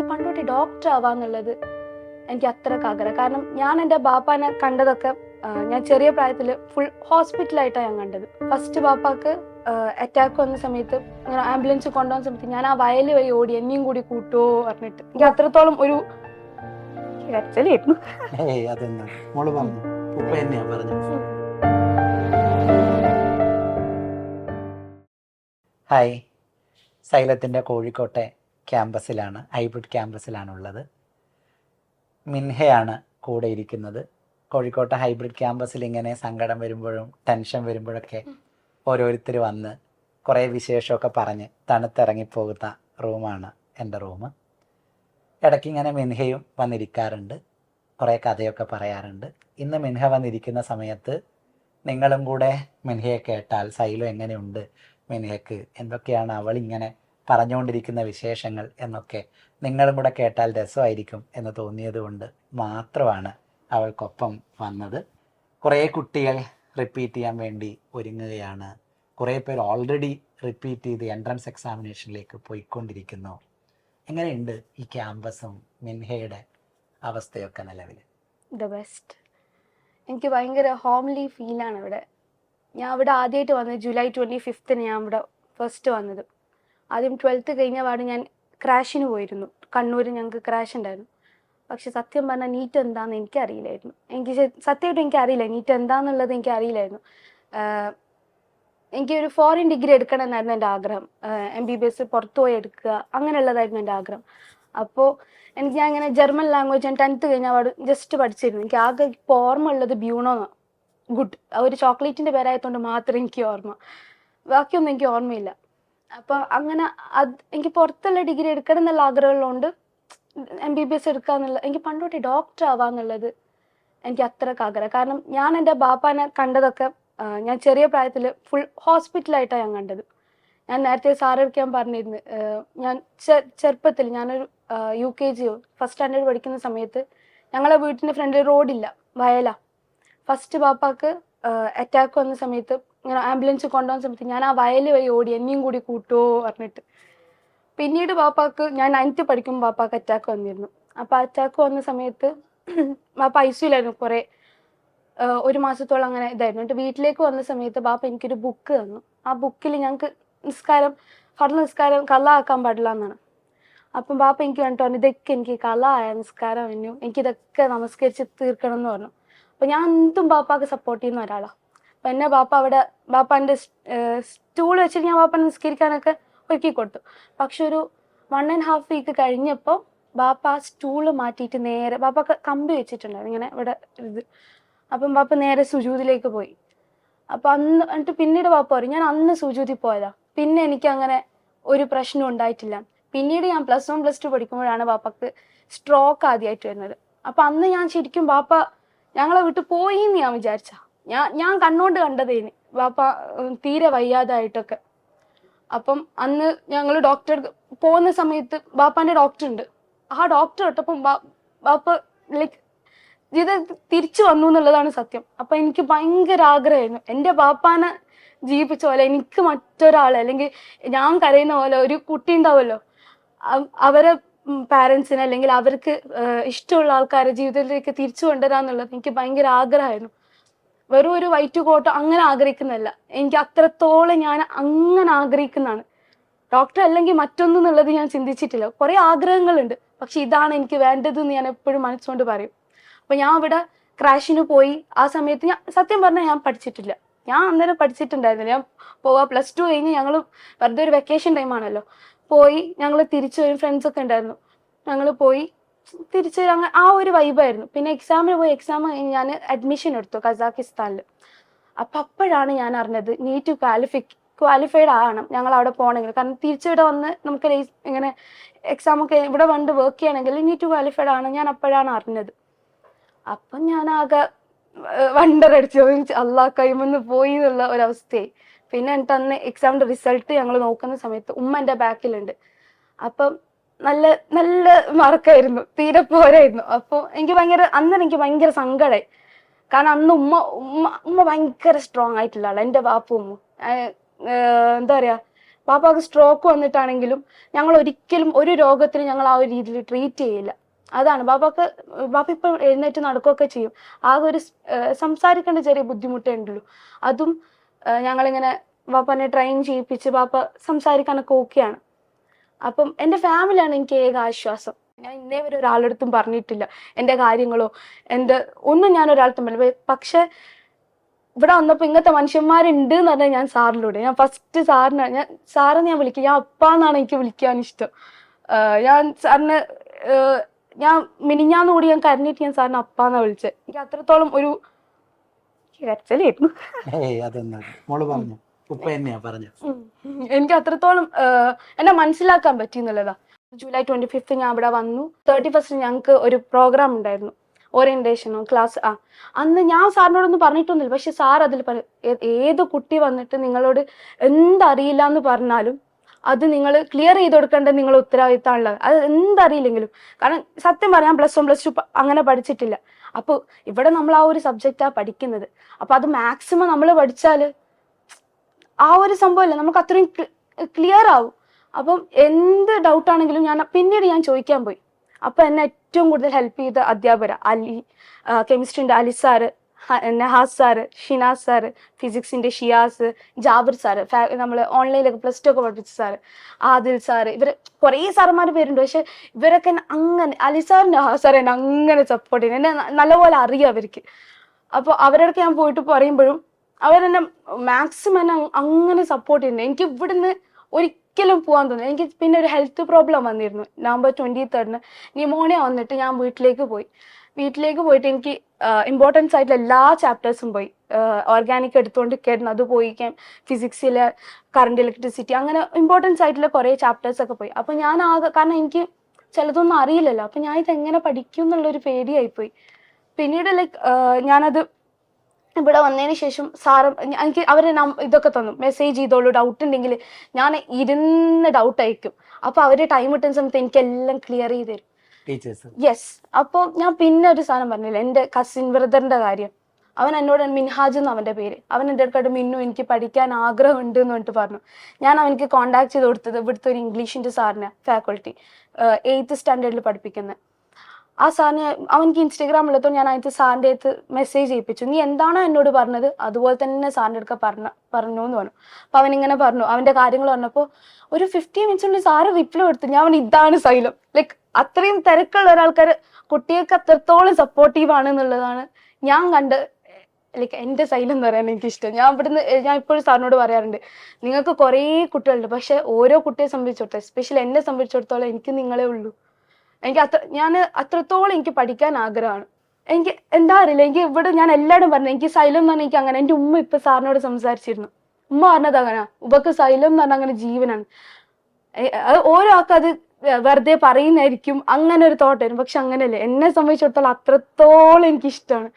എനിക്ക് പണ്ടോട്ട് ഡോക്ടർ ആവാന്നുള്ളത് എനിക്ക് അത്രക്ക് ആഗ്രഹം. കാരണം ഞാൻ എൻ്റെ ബാപ്പാനെ കണ്ടതൊക്കെ ഞാൻ ചെറിയ പ്രായത്തിൽ ഫുൾ ഹോസ്പിറ്റലായിട്ടാണ് ഞാൻ കണ്ടത്. ഫസ്റ്റ് ബാപ്പാക്ക് അറ്റാക്ക് വന്ന സമയത്ത് ഇങ്ങനെ ആംബുലൻസ് കൊണ്ടുപോകുന്ന സമയത്ത് ഞാൻ ആ വയൽ വഴി ഓടി എന്നെയും കൂടി കൂട്ടുമോ പറഞ്ഞിട്ട് എനിക്ക് അത്രത്തോളം ഒരു കരച്ചിലായിരുന്നു. ഹായ്, സൈലത്തിൻ്റെ കോഴിക്കോട്ടെ ക്യാമ്പസിലാണ്, ഹൈബ്രിഡ് ക്യാമ്പസിലാണുള്ളത്. മിൻഹയാണ് കൂടെ ഇരിക്കുന്നത്. കോഴിക്കോട്ടെ ഹൈബ്രിഡ് ക്യാമ്പസിൽ ഇങ്ങനെ സങ്കടം വരുമ്പോഴും ടെൻഷൻ വരുമ്പോഴൊക്കെ ഓരോരുത്തർ വന്ന് കുറേ വിശേഷമൊക്കെ പറഞ്ഞ് തണുത്തിറങ്ങിപ്പോകുന്ന റൂമാണ് എൻ്റെ റൂം. ഇടയ്ക്ക് ഇങ്ങനെ മിൻഹയും വന്നിരിക്കാറുണ്ട്, കുറേ കഥയൊക്കെ പറയാറുണ്ട്. ഇന്ന് മിൻഹ വന്നിരിക്കുന്ന സമയത്ത് നിങ്ങളും കൂടെ മിൻഹയെ കേട്ടാൽ സൈലോ എങ്ങനെയുണ്ട്, മിൻഹയ്ക്ക് എന്തൊക്കെയാണ് അവളിങ്ങനെ പറഞ്ഞുകൊണ്ടിരിക്കുന്ന വിശേഷങ്ങൾ എന്നൊക്കെ നിങ്ങളും കൂടെ കേട്ടാൽ രസമായിരിക്കും എന്ന് തോന്നിയത് കൊണ്ട് മാത്രമാണ് അവൾക്കൊപ്പം വന്നത്. കുറേ കുട്ടികൾ റിപ്പീറ്റ് ചെയ്യാൻ വേണ്ടി ഒരുങ്ങുകയാണ്. കുറേ പേർ ഓൾറെഡി റിപ്പീറ്റ് ചെയ്ത് എൻട്രൻസ് എക്സാമിനേഷനിലേക്ക് പോയിക്കൊണ്ടിരിക്കുന്നു. എങ്ങനെയുണ്ട് ഈ ക്യാമ്പസും മിൻഹയുടെ അവസ്ഥയൊക്കെ നിലവിൽ? The best. എനിക്ക് ഭയങ്കര ഹോംലി ഫീലാണ് ഇവിടെ. ഞാൻ ഇവിടെ ആദ്യമായിട്ട് വന്നത് ജൂലൈ 25 ഞാൻ ഇവിടെ ഫസ്റ്റ് വന്നത്. ആദ്യം 12th കഴിഞ്ഞ പാട് ഞാൻ ക്രാഷിന് പോയിരുന്നു. കണ്ണൂർ ഞങ്ങൾക്ക് ക്രാഷ് ഉണ്ടായിരുന്നു. പക്ഷെ സത്യം പറഞ്ഞാൽ നീറ്റ് എന്താണെന്ന് എനിക്കറിയില്ലായിരുന്നു. സത്യമായിട്ടും എനിക്കറിയില്ല നീറ്റ് എന്താണെന്നുള്ളത് എനിക്കറിയില്ലായിരുന്നു. എനിക്കൊരു ഫോറിൻ ഡിഗ്രി എടുക്കണം എന്നായിരുന്നു എൻ്റെ ആഗ്രഹം. MBBS പുറത്തു പോയി എടുക്കുക അങ്ങനെയുള്ളതായിരുന്നു എൻ്റെ ആഗ്രഹം. അപ്പോൾ ഞാൻ ഇങ്ങനെ ജർമ്മൻ ലാംഗ്വേജ് ഞാൻ 10th കഴിഞ്ഞ പാട് ജസ്റ്റ് പഠിച്ചിരുന്നു. എനിക്ക് ആകെ ഇപ്പോൾ ഓർമ്മ ഉള്ളത് ബ്യൂണോന്നാണ്. ഗുഡ്, ഒരു ചോക്ലേറ്റിൻ്റെ പേരായതുകൊണ്ട് മാത്രമേ എനിക്ക് ഓർമ്മ, ബാക്കിയൊന്നും എനിക്ക് ഓർമ്മയില്ല. അപ്പം അങ്ങനെ എനിക്ക് പുറത്തുള്ള ഡിഗ്രി എടുക്കണം എന്നുള്ള ആഗ്രഹമുള്ളതുകൊണ്ട് MBBS എടുക്കാന്നുള്ള, എനിക്ക് പണ്ടോട്ട് ഡോക്ടർ ആവാന്നുള്ളത് എനിക്ക് അത്രക്ക് ആഗ്രഹം. കാരണം ഞാൻ എൻ്റെ ബാപ്പാനെ കണ്ടതൊക്കെ ഞാൻ ചെറിയ പ്രായത്തിൽ ഫുൾ ഹോസ്പിറ്റലായിട്ടാണ് ഞാൻ കണ്ടത്. ഞാൻ നേരത്തെ സാറൊക്കെ പറഞ്ഞിരുന്നു, ഞാൻ ചെറുപ്പത്തിൽ ഞാനൊരു UKG ഫസ്റ്റ് സ്റ്റാൻഡേർഡ് പഠിക്കുന്ന സമയത്ത് ഞങ്ങളെ വീട്ടിൻ്റെ ഫ്രണ്ടിൽ റോഡില്ല, വയലാ. ഫസ്റ്റ് ബാപ്പാക്ക് അറ്റാക്ക് വന്ന സമയത്ത് ഇങ്ങനെ ആംബുലൻസ് കൊണ്ടുപോകുന്ന സമയത്ത് ഞാൻ ആ വയൽ വഴി ഓടി എന്നെയും കൂടി കൂട്ടുമോ പറഞ്ഞിട്ട്. പിന്നീട് ബാപ്പാക്ക് ഞാൻ 9th പഠിക്കുമ്പോൾ ബാപ്പാക്ക് അറ്റാക്ക് വന്നിരുന്നു. അപ്പോൾ അറ്റാക്ക് വന്ന സമയത്ത് ബാപ്പ ICUലായിരുന്നു കുറേ, 1 മാസത്തോളം അങ്ങനെ ഇതായിരുന്നു. എന്നിട്ട് വീട്ടിലേക്ക് വന്ന സമയത്ത് ബാപ്പ എനിക്കൊരു ബുക്ക് തന്നു. ആ ബുക്കിൽ ഞങ്ങൾക്ക് ഫർദ് നിസ്കാരം കള്ള ആക്കാൻ പാടില്ല എന്നാണ്. അപ്പം ബാപ്പ എനിക്ക് കണ്ടിട്ട് പറഞ്ഞു, ഇതൊക്കെ എനിക്ക് കള്ള ആയ നിസ്കാരം എന്നു, എനിക്കിതൊക്കെ നമസ്കരിച്ച് തീർക്കണം എന്ന് പറഞ്ഞു. അപ്പം ഞാൻ എന്തും ബാപ്പാക്ക് സപ്പോർട്ട് ചെയ്യുന്ന ഒരാളാണ്. അപ്പം എന്നെ ബാപ്പ അവിടെ ബാപ്പാൻ്റെ സ്റ്റൂൾ വെച്ചിട്ട് ഞാൻ ബാപ്പാനെ നിസ്കരിക്കാനൊക്കെ ഒരുക്കി കൊടുത്തു. പക്ഷെ ഒരു 1.5 വീക്ക് കഴിഞ്ഞപ്പോൾ ബാപ്പ ആ സ്റ്റൂള് മാറ്റിയിട്ട് നേരെ ബാപ്പ കമ്പി വെച്ചിട്ടുണ്ടായിരുന്നു ഇങ്ങനെ ഇവിടെ ഇത്. അപ്പം ബാപ്പ നേരെ സുജൂദിലേക്ക് പോയി. അപ്പം എന്നിട്ട് പിന്നീട് ബാപ്പ പറയും, ഞാൻ അന്ന് സുജൂദിൽ പോയതാ, പിന്നെ എനിക്ക് അങ്ങനെ ഒരു പ്രശ്നം ഉണ്ടായിട്ടില്ല. പിന്നീട് ഞാൻ +1 +2 പഠിക്കുമ്പോഴാണ് ബാപ്പക്ക് സ്ട്രോക്ക് ആദ്യമായിട്ട് വരുന്നത്. അപ്പം അന്ന് ഞാൻ ശരിക്കും ബാപ്പ ഞങ്ങളെ വിട്ട് പോയി എന്ന് ഞാൻ വിചാരിച്ച. ഞാൻ കണ്ണുകൊണ്ട് കണ്ടതേന് ബാപ്പ തീരെ വയ്യാതായിട്ടൊക്കെ. അപ്പം അന്ന് ഞങ്ങൾ ഡോക്ടർ പോകുന്ന സമയത്ത് ബാപ്പാൻ്റെ ഡോക്ടർ ഉണ്ട്. ആ ഡോക്ടർ തൊട്ടപ്പം ബാപ്പ ലൈക്ക് ഇത് തിരിച്ചു വന്നു എന്നുള്ളതാണ് സത്യം. അപ്പം എനിക്ക് ഭയങ്കര ആഗ്രഹമായിരുന്നു എൻ്റെ ബാപ്പാനെ ജീവിപ്പിച്ച പോലെ എനിക്ക് മറ്റൊരാളെ, അല്ലെങ്കിൽ ഞാൻ കരയുന്ന പോലെ ഒരു കുട്ടി ഉണ്ടാവുമല്ലോ, അവരെ പാരൻസിനെ അല്ലെങ്കിൽ അവർക്ക് ഇഷ്ടമുള്ള ആൾക്കാരെ ജീവിതത്തിലേക്ക് തിരിച്ചു കൊണ്ടുവരാന്നുള്ളത് എനിക്ക് ഭയങ്കര ആഗ്രഹമായിരുന്നു. വെറും ഒരു വൈറ്റ് കോട്ട് അങ്ങനെ ആഗ്രഹിക്കുന്നതല്ല, എനിക്ക് അത്രത്തോളം ഞാൻ അങ്ങനെ ആഗ്രഹിക്കുന്നതാണ്. ഡോക്ടർ അല്ലെങ്കിൽ മറ്റൊന്നെന്നുള്ളത് ഞാൻ ചിന്തിച്ചിട്ടില്ല. കുറേ ആഗ്രഹങ്ങളുണ്ട്, പക്ഷെ ഇതാണ് എനിക്ക് വേണ്ടതെന്ന് ഞാൻ എപ്പോഴും മനസ്സുകൊണ്ട് പറയും. അപ്പം ഞാൻ ഇവിടെ ക്രാഷിന് പോയി. ആ സമയത്ത് ഞാൻ സത്യം പറഞ്ഞാൽ ഞാൻ പഠിച്ചിട്ടില്ല. ഞാൻ അന്നേരം പഠിച്ചിട്ടുണ്ടായിരുന്നില്ല. ഞാൻ +2 കഴിഞ്ഞ് ഞങ്ങൾ വെറുതെ ഒരു വെക്കേഷൻ ടൈമാണല്ലോ, പോയി ഞങ്ങൾ തിരിച്ചു വരും. ഫ്രണ്ട്സൊക്കെ ഉണ്ടായിരുന്നു, ഞങ്ങൾ പോയി തിരിച്ച് അങ്ങനെ ആ ഒരു വൈബായിരുന്നു. പിന്നെ എക്സാമിന് പോയി, എക്സാം കഴിഞ്ഞ് ഞാൻ അഡ്മിഷൻ എടുത്തു കസാക്കിസ്ഥാനിൽ. അപ്പം അപ്പോഴാണ് ഞാൻ അറിഞ്ഞത് നീറ്റ് ക്വാളിഫൈഡ് ആകണം ഞങ്ങൾ അവിടെ പോകണമെങ്കിൽ. കാരണം തിരിച്ചിവിടെ വന്ന് നമുക്ക് ഇങ്ങനെ എക്സാമൊക്കെ ഇവിടെ വന്ന് വർക്ക് ചെയ്യണമെങ്കിൽ നീറ്റ് ക്വാളിഫൈഡ് ആണ്. ഞാൻ അപ്പോഴാണ് അറിഞ്ഞത്. അപ്പം ഞാൻ ആകെ വണ്ടറടിച്ചു, അള്ളാഹ് കൈമന്ന് പോയി എന്നുള്ള ഒരവസ്ഥയായി. പിന്നെ എന്നിട്ട് അന്ന് എക്സാമിൻ്റെ റിസൾട്ട് ഞങ്ങൾ നോക്കുന്ന സമയത്ത് ഉമ്മ എൻ്റെ ബാക്കിലുണ്ട്. അപ്പം നല്ല നല്ല മാർക്കായിരുന്നു, തീരെ പോരായിരുന്നു. അപ്പോൾ എനിക്ക് ഭയങ്കര സങ്കടമായി. കാരണം അന്ന് ഉമ്മ ഭയങ്കര സ്ട്രോങ് ആയിട്ടുള്ള ആളാണ്, എൻ്റെ ബാപ്പും ഉമ്മ. എന്താ പറയുക, പാപ്പാക്ക് സ്ട്രോക്ക് വന്നിട്ടാണെങ്കിലും ഞങ്ങൾ ഒരിക്കലും ഒരു രോഗത്തിന് ഞങ്ങൾ ആ ഒരു രീതിയിൽ ട്രീറ്റ് ചെയ്യില്ല. അതാണ് ബാപ്പ ഇപ്പം എഴുന്നേറ്റ് നടക്കുകയൊക്കെ ചെയ്യും. ആകെ ഒരു സംസാരിക്കേണ്ട ചെറിയ ബുദ്ധിമുട്ടേ ഉണ്ടല്ലോ. അതും ഞങ്ങളിങ്ങനെ ബാപ്പനെ ട്രെയിൻ ചെയ്യിപ്പിച്ച് ബാപ്പ സംസാരിക്കാനൊക്കെ ഓക്കെയാണ്. അപ്പം എൻ്റെ ഫാമിലിയാണ് എനിക്ക് ഏക ആശ്വാസം. ഞാൻ ഇന്നേ വരെ ഒരാളടുത്തും പറഞ്ഞിട്ടില്ല എൻ്റെ കാര്യങ്ങളോ ഒന്നും ഞാൻ ഒരാളടുത്തും പറഞ്ഞു. പക്ഷെ ഇവിടെ വന്നപ്പോൾ ഇങ്ങനത്തെ മനുഷ്യന്മാരുണ്ട് എന്ന് പറഞ്ഞാൽ ഞാൻ സാറിലൂടെ ഞാൻ ഫസ്റ്റ് സാറിനെ ഞാൻ വിളിക്കും. ഞാൻ അപ്പാന്നാണ് എനിക്ക് വിളിക്കാൻ ഇഷ്ടം. ഞാൻ സാറിന് ഞാൻ മിനിഞ്ഞാന്ന് കൂടി ഞാൻ കരഞ്ഞിട്ട് ഞാൻ സാറിന് അപ്പാന്നാ വിളിച്ചത്. എനിക്ക് അത്രത്തോളം ഒരു കരച്ചിലായിരുന്നു. എനിക്ക് അത്രത്തോളം എന്നെ മനസ്സിലാക്കാൻ പറ്റി എന്നുള്ളതാ. ജൂലൈ 25 ഞാൻ ഇവിടെ വന്നു. 31 ഞങ്ങൾക്ക് ഒരു പ്രോഗ്രാം ഉണ്ടായിരുന്നു, ഓറിയന്റേഷനോ ക്ലാസ്. അന്ന് ഞാൻ സാറിനോടൊന്നും പറഞ്ഞിട്ടൊന്നുമില്ല. പക്ഷെ സാർ അതിൽ ഏത് കുട്ടി വന്നിട്ട് നിങ്ങളോട് എന്തറിയില്ല എന്ന് പറഞ്ഞാലും അത് നിങ്ങൾ ക്ലിയർ ചെയ്ത് കൊടുക്കേണ്ടത് നിങ്ങളുടെ ഉത്തരവാദിത്തമാണുള്ളത്. അത് എന്തറിയില്ലെങ്കിലും. കാരണം സത്യം പറയാം, +1 +2 അങ്ങനെ പഠിച്ചിട്ടില്ല. അപ്പോൾ ഇവിടെ നമ്മൾ ആ ഒരു സബ്ജക്റ്റാണ് പഠിക്കുന്നത്. അപ്പൊ അത് മാക്സിമം നമ്മൾ പഠിച്ചാല് ആ ഒരു സംഭവമല്ല നമുക്ക് അത്രയും ക്ലിയർ ആവും. അപ്പം എന്ത് ഡൗട്ടാണെങ്കിലും പിന്നീട് ഞാൻ ചോദിക്കാൻ പോയി. അപ്പൊ എന്നെ ഏറ്റവും കൂടുതൽ ഹെൽപ്പ് ചെയ്ത അധ്യാപകർ കെമിസ്ട്രിന്റെ Ali sir, Nahas sir, Shinas sir, ഫിസിക്സിന്റെ ഷിയാസ്, ജാബിർ സാറ്, നമ്മൾ ഓൺലൈനിലൊക്കെ +2 ഒക്കെ പഠിപ്പിച്ച സാറ്, ആദിൽ സാറ്, ഇവര് കുറേ സാറന്മാർ പേരുണ്ട്. പക്ഷെ ഇവരൊക്കെ അങ്ങനെ അലി സാർ, നഹാസ് സാർ എന്നെ അങ്ങനെ സപ്പോർട്ട് ചെയ്യുന്നു. എന്നെ നല്ലപോലെ അറിയാം അവർക്ക്. അപ്പോൾ അവരോടൊക്കെ ഞാൻ പോയിട്ട് പറയുമ്പോഴും അവരെന്നെ മാക്സിമം എന്നെ അങ്ങനെ സപ്പോർട്ട് ചെയ്യുന്നുണ്ട്. എനിക്ക് ഇവിടുന്ന് ഒരിക്കലും പോകാൻ തോന്നുന്നു. എനിക്ക് പിന്നെ ഒരു ഹെൽത്ത് പ്രോബ്ലം വന്നിരുന്നു. നവംബർ 23 ന്യൂമോണിയ വന്നിട്ട് ഞാൻ വീട്ടിലേക്ക് പോയിട്ട് എനിക്ക് ഇമ്പോർട്ടൻസ് ആയിട്ടുള്ള എല്ലാ ചാപ്റ്റേഴ്സും പോയി. ഓർഗാനിക് എടുത്തുകൊണ്ടിരിക്കായിരുന്നു, അത് പോയി. ഫിസിക്സിലെ കറണ്ട് ഇലക്ട്രിസിറ്റി, അങ്ങനെ ഇമ്പോർട്ടൻസ് ആയിട്ടുള്ള കുറേ ചാപ്റ്റേഴ്സ് ഒക്കെ പോയി. അപ്പൊ ഞാൻ കാരണം എനിക്ക് ചിലതൊന്നും അറിയില്ലല്ലോ. അപ്പൊ ഞാൻ ഇതെങ്ങനെ പഠിക്കും എന്നുള്ളൊരു പേടിയായിപ്പോയി. പിന്നീട് ഞാനത് ഇവിടെ വന്നതിന് ശേഷം സാറ് എനിക്ക് അവര് ഇതൊക്കെ തന്നു, മെസ്സേജ് ചെയ്തോളൂ, ഡൗട്ട് ഉണ്ടെങ്കിൽ. ഞാൻ ഇരുന്ന് ഡൗട്ട് അയക്കും. അപ്പൊ അവര് ടൈം കിട്ടുന്ന സമയത്ത് എനിക്കെല്ലാം ക്ലിയർ ചെയ്ത് തരും. യെസ്. അപ്പോൾ ഞാൻ പിന്നെ ഒരു സാധനം പറഞ്ഞില്ല, എൻ്റെ കസിൻ ബ്രദറിന്റെ കാര്യം. അവൻ എന്നോട്, മിൻഹാജ് എന്ന് അവന്റെ പേര്, അവൻ എൻ്റെ അടുത്തോട്ട് മിന്നു എനിക്ക് പഠിക്കാൻ ആഗ്രഹമുണ്ട് എന്ന് പറഞ്ഞിട്ട് പറഞ്ഞു. ഞാൻ അവനക്ക് കോണ്ടാക്ട് ചെയ്ത് കൊടുത്തത് ഇവിടുത്തെ ഒരു ഇംഗ്ലീഷിന്റെ സാറിനെ, ഫാക്കൾട്ടി 8th സ്റ്റാൻഡേർഡിൽ പഠിപ്പിക്കുന്നത്. ആ സാറിന് അവനക്ക് ഇൻസ്റ്റഗ്രാമിലെത്തോ ഞാൻ അതിന് സാറിൻ്റെ അടുത്ത് മെസ്സേജ് ചെയ്യിപ്പിച്ചു. നീ എന്താണോ എന്നോട് പറഞ്ഞത് അതുപോലെ തന്നെ സാറിൻ്റെ അടുക്ക പറഞ്ഞു എന്ന് പറഞ്ഞു. അപ്പൊ അവനിങ്ങനെ പറഞ്ഞു, അവന്റെ കാര്യങ്ങൾ പറഞ്ഞപ്പോൾ ഒരു 15 മിനിറ്റ്സിനുള്ളിൽ സാറ് റിപ്ലൈ കൊടുത്തു. ഞാൻ ഇതാണ് സൈലം. അത്രയും തിരക്കുള്ള ഒരാൾക്കാർ കുട്ടികൾക്ക് അത്രത്തോളം സപ്പോർട്ടീവ് ആണ് എന്നുള്ളതാണ് ഞാൻ കണ്ട്. എൻ്റെ സൈലം എന്ന് പറയാൻ എനിക്കിഷ്ടം. ഞാൻ ഇപ്പോഴും സാറിനോട് പറയാറുണ്ട്, നിങ്ങൾക്ക് കുറേ കുട്ടികളുണ്ട്, പക്ഷെ ഓരോ കുട്ടിയെ സംബന്ധിച്ചിടത്തോളം, എസ്പെഷ്യലി എന്നെ സംബന്ധിച്ചിടത്തോളം എനിക്ക് നിങ്ങളെ ഉള്ളൂ. ഞാൻ അത്രത്തോളം എനിക്ക് പഠിക്കാൻ ആഗ്രഹമാണ്. എനിക്ക് എന്താ അറിയില്ല, എനിക്ക് ഇവിടെ ഞാൻ എല്ലാവരും പറഞ്ഞു എനിക്ക് സൈലം എന്ന് പറഞ്ഞാൽ എനിക്ക് അങ്ങനെ. എൻ്റെ ഉമ്മ ഇപ്പൊ സാറിനോട് സംസാരിച്ചിരുന്നു. ഉമ്മ പറഞ്ഞത് അങ്ങനെ, ഉപ്പക്ക് സൈലം എന്ന് പറഞ്ഞാൽ അങ്ങനെ ജീവനാണ്. ഓരോ ആൾക്കും അത് വെറുതെ പറയുന്നതായിരിക്കും, അങ്ങനെ ഒരു തോട്ട് വരും. പക്ഷെ അങ്ങനെയല്ലേ, എന്നെ സംബന്ധിച്ചിടത്തോളം അത്രത്തോളം എനിക്കിഷ്ടമാണ്.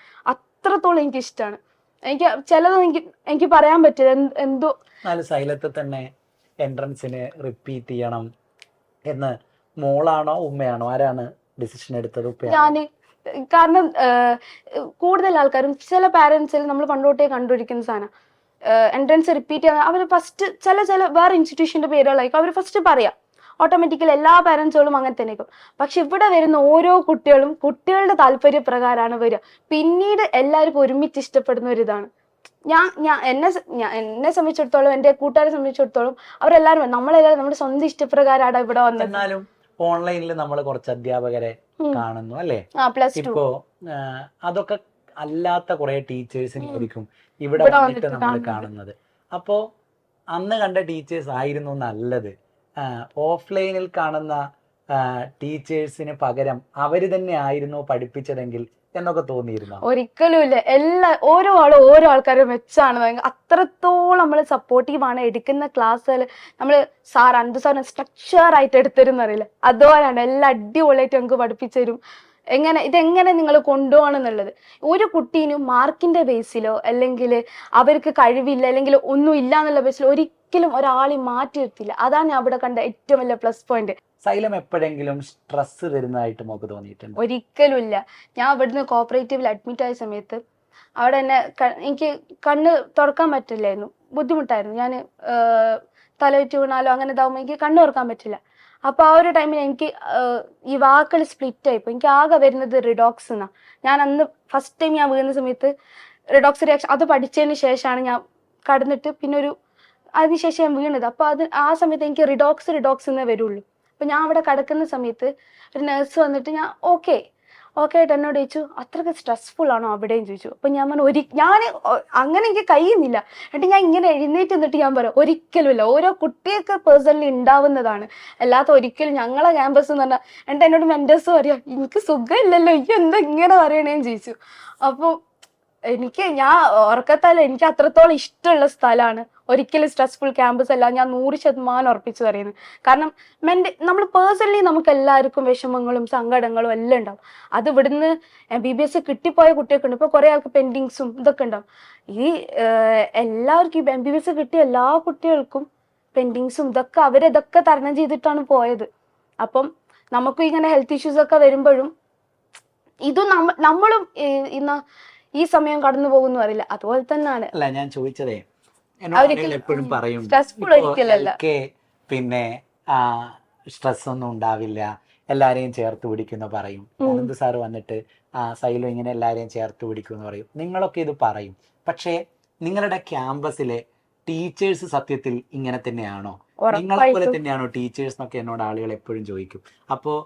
എനിക്ക് ചിലതൊന്നും എനിക്ക് പറയാൻ പറ്റില്ല. എന്തോ സൈലത്തെ തന്നെ എൻട്രൻസിന് റിപ്പീറ്റ് ചെയ്യണം എന്ന് മോളാണോ ഉമ്മയാണോ ആരാണ് ഡിസിഷൻ എടുത്തത്? ഞാന്. കാരണം കൂടുതൽ ആൾക്കാരും ചില പാരന്റ്സിൽ നമ്മൾ പണ്ടോട്ടേ കണ്ടുപിടിക്കുന്ന സാധനം എൻട്രൻസ് റിപ്പീറ്റ് ചെയ്യാൻ അവർ ഫസ്റ്റ് ചില വേറെ ഇൻസ്റ്റിറ്റ്യൂഷന്റെ പേരുകളായിരിക്കും അവർ ഫസ്റ്റ് പറയാം. ഓട്ടോമാറ്റിക്കലി എല്ലാ പാരന്റ്സുകളും അങ്ങനെ തന്നെ ആയിരിക്കും. പക്ഷെ ഇവിടെ വരുന്ന ഓരോ കുട്ടികളും കുട്ടികളുടെ താല്പര്യപ്രകാരമാണ് വരിക. പിന്നീട് എല്ലാവർക്കും ഒരുമിച്ച് ഇഷ്ടപ്പെടുന്ന ഒരു ഇതാണ്. എന്നെ സംബന്ധിച്ചിടത്തോളം, എന്റെ കൂട്ടുകാരെ സംബന്ധിച്ചിടത്തോളം അവരെല്ലാവരും നമ്മളെല്ലാവരും നമ്മുടെ സ്വന്തം ഇഷ്ടപ്രകാരമാണ് ഇവിടെ വന്നത്. ഓൺലൈനിൽ നമ്മൾ കുറച്ച് അധ്യാപകരെ കാണുന്നു അല്ലേ? ഇപ്പോ അതൊക്കെ അല്ലാത്ത കുറെ ടീച്ചേഴ്സിനായിരിക്കും ഇവിടെ വന്നിട്ട് നമ്മൾ കാണുന്നത്. അപ്പോ അന്ന് കണ്ട ടീച്ചേഴ്സ് ആയിരുന്നു നല്ലത്, ഓഫ്ലൈനിൽ കാണുന്ന ടീച്ചേഴ്സിന് പകരം അവര് തന്നെ ആയിരുന്നു പഠിപ്പിച്ചതെങ്കിൽ എന്നൊക്കെ തോന്നിയിരുന്നു? ഒരിക്കലും ഇല്ല. ഓരോ ആൾക്കാരും വെച്ചാണ്. അത്രത്തോളം നമ്മൾ സപ്പോർട്ടീവാണ്. എടുക്കുന്ന ക്ലാസ്സുകൾ നമ്മൾ സാറിന് സ്ട്രക്ചർ ആയിട്ട് എടുത്തരുന്നറിയില്ല, അതുപോലെയാണ് എല്ലാം അടിപൊളിയായിട്ട് നമുക്ക് പഠിപ്പിച്ചു തരും. ഇതെങ്ങനെ നിങ്ങൾ കൊണ്ടുപോകണം എന്നുള്ളത്. ഒരു കുട്ടീനും മാർക്കിന്റെ ബേസിലോ അല്ലെങ്കിൽ അവർക്ക് കഴിവില്ല അല്ലെങ്കിൽ ഒന്നും ഇല്ല എന്നുള്ള ബേസിലോ ഒരിക്കലും ഒരാളെ മാറ്റി നിർത്തില്ല. അതാണ് ഞാൻ അവിടെ കണ്ട ഏറ്റവും വലിയ പ്ലസ് പോയിന്റ്. സൈലം എപ്പോഴെങ്കിലും സ്ട്രെസ് വരുന്നതായിട്ട് നമുക്ക് തോന്നിയിട്ടുണ്ട്? ഒരിക്കലും ഇല്ല. ഞാൻ ഇവിടുന്ന് കോപ്പറേറ്റീവിൽ അഡ്മിറ്റ് ആയ സമയത്ത് അവിടെ എനിക്ക് കണ്ണ് തുറക്കാൻ പറ്റില്ലായിരുന്നു, ബുദ്ധിമുട്ടായിരുന്നു. ഞാൻ തലവെച്ച് വീണാലോ അങ്ങനെ ഇതാവുമ്പോൾ എനിക്ക് കണ്ണു തുറക്കാൻ പറ്റില്ല. അപ്പോൾ ആ ഒരു ടൈമിൽ എനിക്ക് ഈ വാക്കുകൾ സ്പ്ലിറ്റ് ആയിപ്പോൾ എനിക്ക് ആകെ വരുന്നത് റിഡോക്സ് എന്നാണ്. ഞാൻ അന്ന് ഫസ്റ്റ് ടൈം ഞാൻ വീഴുന്ന സമയത്ത് റിഡോക്സ് റിയാക്ഷൻ അത് പഠിച്ചതിന് ശേഷമാണ് ഞാൻ കടന്നിട്ട് പിന്നെ അതിനുശേഷം ഞാൻ വീണത്. അപ്പോൾ ആ സമയത്ത് എനിക്ക് റിഡോക്സ് എന്നേ വരുള്ളൂ. അപ്പോൾ ഞാൻ അവിടെ കിടക്കുന്ന സമയത്ത് ഒരു നേഴ്സ് വന്നിട്ട് ഞാൻ ഓക്കെ ആയിട്ട് എന്നോട് ചോദിച്ചു, അത്രയ്ക്ക് സ്ട്രെസ്ഫുൾ ആണോ അവിടെയും ചോദിച്ചു. അപ്പം ഞാൻ പറഞ്ഞു ഞാൻ അങ്ങനെ എനിക്ക് കഴിയുന്നില്ല. എന്നിട്ട് ഞാൻ ഇങ്ങനെ എഴുന്നേറ്റ് നിന്നിട്ട് ഞാൻ പറയാം ഒരിക്കലുമില്ല, ഓരോ കുട്ടിയൊക്കെ പേഴ്സണലി ഉണ്ടാവുന്നതാണ്, അല്ലാത്ത ഒരിക്കലും ഞങ്ങളെ ക്യാമ്പസ് എന്ന് പറഞ്ഞാൽ. എന്നിട്ട് എന്നോട് മെൻറ്റേഴ്സ് പറയാം എനിക്ക് സുഖമില്ലല്ലോ ഈ എന്താ ഇങ്ങനെ പറയണേന്ന് ചോദിച്ചു. അപ്പോൾ ഞാൻ ഓർക്കത്താല എനിക്ക് അത്രത്തോളം ഇഷ്ടമുള്ള സ്ഥലമാണ്. ഒരിക്കലും സ്ട്രെസ്ഫുൾ ക്യാമ്പസ് അല്ല, ഞാൻ 100% ഉറപ്പിച്ചു പറയുന്നത്. കാരണം നമ്മൾ പേഴ്സണലി നമുക്ക് എല്ലാവർക്കും വിഷമങ്ങളും സങ്കടങ്ങളും എല്ലാം ഉണ്ടാവും. അത് ഇവിടുന്ന് MBBS കിട്ടിപ്പോയ കുട്ടികൾക്ക് ഉണ്ട്. ഇപ്പോൾ കുറേ ആൾക്ക് പെൻഡിങ്സും ഇതൊക്കെ ഉണ്ടാവും. ഈ എല്ലാവർക്കും ഈ MBBS കിട്ടിയ എല്ലാ കുട്ടികൾക്കും പെൻഡിങ്സും ഇതൊക്കെ അവരിതൊക്കെ തരണം ചെയ്തിട്ടാണ് പോയത്. അപ്പം നമുക്കും ഇങ്ങനെ ഹെൽത്ത് ഇഷ്യൂസ് ഒക്കെ വരുമ്പോഴും ഇതും നമ്മളും ഈ സമയം കടന്നു പോകുന്നു അറിയില്ല. അതുപോലെ തന്നെയാണ്. അല്ല ഞാൻ ചോദിച്ചതേ, എപ്പോഴും പറയും പിന്നെ സ്ട്രെസ് ഒന്നും ഉണ്ടാവില്ല, എല്ലാരെയും ചേർത്ത് പിടിക്കുന്ന പറയും. ആനന്ദ് സാറ് വന്നിട്ട് സൈലോ ഇങ്ങനെ എല്ലാരെയും ചേർത്ത് പിടിക്കുമെന്ന് പറയും. നിങ്ങളൊക്കെ ഇത് പറയും, പക്ഷേ നിങ്ങളുടെ ക്യാമ്പസിലെ ടീച്ചേഴ്സ് സത്യത്തിൽ ഇങ്ങനെ തന്നെയാണോ? നിങ്ങളെ പോലെ തന്നെയാണോ ടീച്ചേഴ്സ് എന്നൊക്കെ എന്നോട് ആളുകൾ എപ്പോഴും ചോദിക്കും. അപ്പോൾ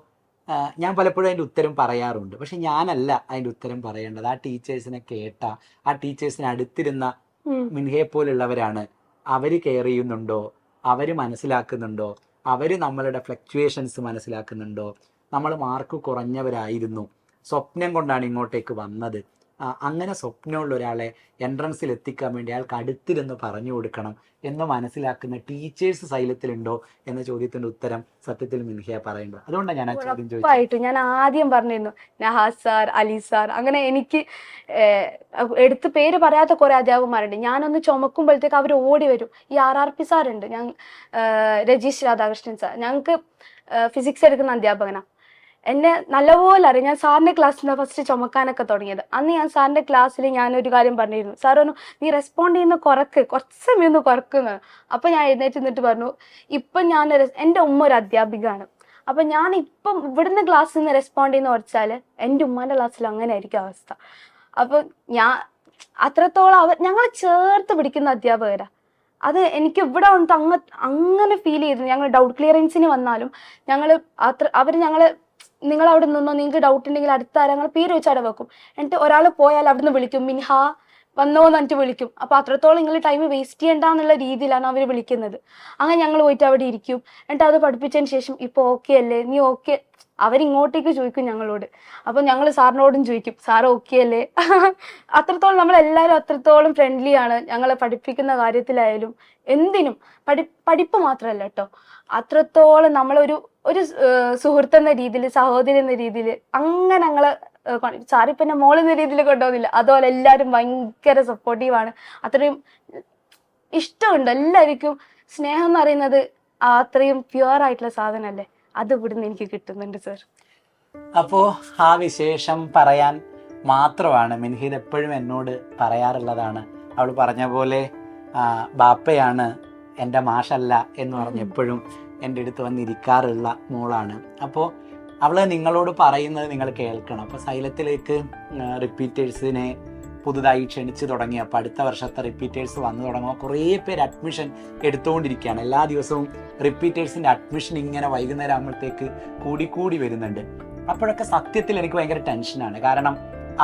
ഞാൻ പലപ്പോഴും അതിൻ്റെ ഉത്തരം പറയാറുണ്ട്. പക്ഷെ ഞാനല്ല അതിൻ്റെ ഉത്തരം പറയേണ്ടത്. ആ ടീച്ചേഴ്സിനെ കേട്ട, ആ ടീച്ചേഴ്സിനെ അടുത്തിരുന്ന മിൻഹയെ പോലുള്ളവരാണ്. അവർ കെയർ ചെയ്യുന്നുണ്ടോ, അവർ മനസ്സിലാക്കുന്നുണ്ടോ, അവർ നമ്മളുടെ ഫ്ലക്ച്വേഷൻസ് മനസ്സിലാക്കുന്നുണ്ടോ, നമ്മൾ മാർക്ക് കുറഞ്ഞവരായിരുന്നു, സ്വപ്നം കൊണ്ടാണ് ഇങ്ങോട്ടേക്ക് വന്നത്, അങ്ങനെ സ്വപ്നമുള്ള ഒരാളെ എൻട്രൻസിൽ എത്തിക്കാൻ വേണ്ടി അയാൾക്ക് അടുത്തിരുന്ന് പറഞ്ഞു കൊടുക്കണം എന്ന് മനസ്സിലാക്കുന്ന ടീച്ചേഴ്സ് സൈലത്തിലുണ്ടോ എന്ന ചോദ്യത്തിന്റെ ഉത്തരം സത്യത്തിൽ മിൻഹയ പറയുന്നത്. അതുകൊണ്ടാണ് ഞാൻ ആ ചോദ്യം ചോദിച്ചത്. ഞാൻ ആദ്യം പറഞ്ഞിരുന്നു നഹാസ് സാർ, അലി സാർ, അങ്ങനെ എനിക്ക് എടുത്ത് പേര് പറയാത്ത കുറെ അധ്യാപകന്മാരുണ്ട്. ഞാനൊന്ന് ചുമക്കുമ്പോഴത്തേക്ക് അവർ ഓടി വരും. ഈ RRP സാറുണ്ട്, ഞാൻ രജീഷ് രാധാകൃഷ്ണൻ സാർ, ഞങ്ങൾക്ക് ഫിസിക്സ് എടുക്കുന്ന അധ്യാപകനാണ്. എന്നെ നല്ലപോലെ അറിയാം. ഞാൻ സാറിൻ്റെ ക്ലാസ്സിൽ നിന്ന് ഫസ്റ്റ് ചുമക്കാനൊക്കെ തുടങ്ങിയത്. അന്ന് ഞാൻ സാറിൻ്റെ ക്ലാസ്സിൽ ഞാനൊരു കാര്യം പറഞ്ഞിരുന്നു. സാർ പറഞ്ഞു നീ റെസ്പോണ്ട് ചെയ്യുന്ന കുറച്ച് സമയം ഒന്ന് കുറക്കുന്നത്. അപ്പം ഞാൻ എഴുന്നേറ്റ് നിന്നിട്ട് പറഞ്ഞു, ഇപ്പം എൻ്റെ ഉമ്മ ഒരു അധ്യാപികയാണ്. അപ്പം ഞാനിപ്പം ഇവിടുന്ന് ക്ലാസ്സിൽ നിന്ന് റെസ്പോണ്ട് ചെയ്യുന്ന കുറച്ചാൽ എൻ്റെ ഉമ്മാൻ്റെ ക്ലാസ്സിൽ അങ്ങനെ ആയിരിക്കും അവസ്ഥ. അപ്പം ഞാൻ അത്രത്തോളം ഞങ്ങളെ ചേർത്ത് പിടിക്കുന്ന അധ്യാപകരാണ്. അത് എനിക്ക് ഇവിടെ വന്നിട്ട് അങ്ങനെ ഫീൽ ചെയ്തു. ഞങ്ങൾ ഡൗട്ട് ക്ലിയറൻസിന് വന്നാലും അവർ ഞങ്ങളെ നിങ്ങൾ അവിടെ നിന്നോ, നിങ്ങൾക്ക് ഡൗട്ട് ഉണ്ടെങ്കിൽ അടുത്ത ഞങ്ങൾ പേര് വെച്ച് അവിടെ വെക്കും. എന്നിട്ട് ഒരാൾ പോയാൽ അവിടുന്ന് വിളിക്കും, മിൻഹ വന്നോ എന്ന് എന്നിട്ട് വിളിക്കും. അപ്പോൾ അത്രത്തോളം നിങ്ങൾ ടൈം വേസ്റ്റ് ചെയ്യണ്ട എന്നുള്ള രീതിയിലാണ് അവർ വിളിക്കുന്നത്. അങ്ങനെ ഞങ്ങൾ പോയിട്ട് അവിടെ ഇരിക്കും. എന്നിട്ട് അത് പഠിപ്പിച്ചതിന് ശേഷം ഇപ്പോൾ ഓക്കെ അല്ലേ, നീ ഓക്കെ, അവരിങ്ങോട്ടേക്ക് ചോദിക്കും ഞങ്ങളോട്. അപ്പം ഞങ്ങൾ സാറിനോടും ചോദിക്കും, സാർ ഓക്കെ അല്ലേ. അത്രത്തോളം നമ്മളെല്ലാവരും അത്രത്തോളം ഫ്രണ്ട്ലി ആണ്. ഞങ്ങളെ പഠിപ്പിക്കുന്ന കാര്യത്തിലായാലും എന്തിനും. പഠിപ്പ് മാത്രമല്ല കേട്ടോ, അത്രത്തോളം നമ്മളൊരു സുഹൃത്തെന്ന രീതിയിൽ, സഹോദരി എന്ന രീതിയിൽ അങ്ങനെ ഞങ്ങളെ സാറിപ്പം എന്നെ മോളെന്ന രീതിയിൽ കൊണ്ടുപോകുന്നില്ല. അതുപോലെ എല്ലാവരും ഭയങ്കര സപ്പോർട്ടീവാണ്. അത്രയും ഇഷ്ടമുണ്ട് എല്ലാവർക്കും. സ്നേഹം എന്ന് പറയുന്നത് അത്രയും പ്യുവർ ആയിട്ടുള്ള സാധനമല്ലേ, അത് ഇവിടുന്ന് എനിക്ക് കിട്ടുന്നുണ്ട് സർ. അപ്പോൾ ആ വിശേഷം പറയാൻ മാത്രമാണ് മിൻഹീദ് എപ്പോഴും എന്നോട് പറയാറുള്ളതാണ്. അവൾ പറഞ്ഞ പോലെ ബാപ്പയാണ് എൻ്റെ മാഷല്ല എന്ന് പറഞ്ഞ് എപ്പോഴും എൻ്റെ അടുത്ത് വന്നിരിക്കാറുള്ള മോളാണ്. അപ്പോൾ അവൾ നിങ്ങളോട് പറയുന്നത് നിങ്ങൾ കേൾക്കണം. അപ്പോൾ സൈലത്തിലേക്ക് റിപ്പീറ്റേഴ്സിനെ പുതുതായി ക്ഷണിച്ച് തുടങ്ങി. അപ്പോൾ അടുത്ത വർഷത്തെ റിപ്പീറ്റേഴ്സ് വന്നു തുടങ്ങുമ്പോൾ കുറേ പേര് അഡ്മിഷൻ എടുത്തുകൊണ്ടിരിക്കുകയാണ്. എല്ലാ ദിവസവും റിപ്പീറ്റേഴ്സിൻ്റെ അഡ്മിഷൻ ഇങ്ങനെ വൈകുന്നേരം ആകുമ്പോഴത്തേക്ക് കൂടി വരുന്നുണ്ട്. അപ്പോഴൊക്കെ സത്യത്തിൽ എനിക്ക് ഭയങ്കര ടെൻഷനാണ്. കാരണം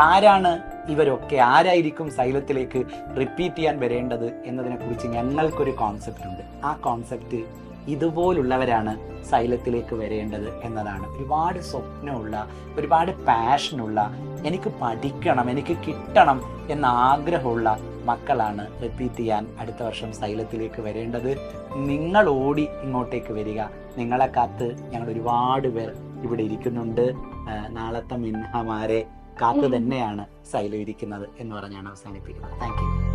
ആരാണ് ഇവരൊക്കെ, ആരായിരിക്കും സൈലത്തിലേക്ക് റിപ്പീറ്റ് ചെയ്യാൻ വരേണ്ടത് എന്നതിനെക്കുറിച്ച് ഞങ്ങൾക്കൊരു കോൺസെപ്റ്റ് ഉണ്ട്. ആ കോൺസെപ്റ്റ് ഇതുപോലുള്ളവരാണ് സൈലത്തിലേക്ക് വരേണ്ടത് എന്നതാണ്. ഒരുപാട് സ്വപ്നമുള്ള, ഒരുപാട് പാഷനുള്ള, എനിക്ക് പഠിക്കണം, എനിക്ക് കിട്ടണം എന്ന ആഗ്രഹമുള്ള മക്കളാണ് റിപ്പീറ്റ് ചെയ്യാൻ അടുത്ത വർഷം സൈലത്തിലേക്ക് വരേണ്ടത്. നിങ്ങൾ ഓടി ഇങ്ങോട്ടേക്ക് വരിക. നിങ്ങളെ കാത്ത് ഞങ്ങൾ ഒരുപാട് പേർ ഇവിടെ ഇരിക്കുന്നുണ്ട്. നാളത്തെ മിൻഹമാരെ കാത്ത് തന്നെയാണ് സൈലം ഇരിക്കുന്നത് എന്ന് പറഞ്ഞാണ് അവസാനിപ്പിക്കുന്നത്. Thank you.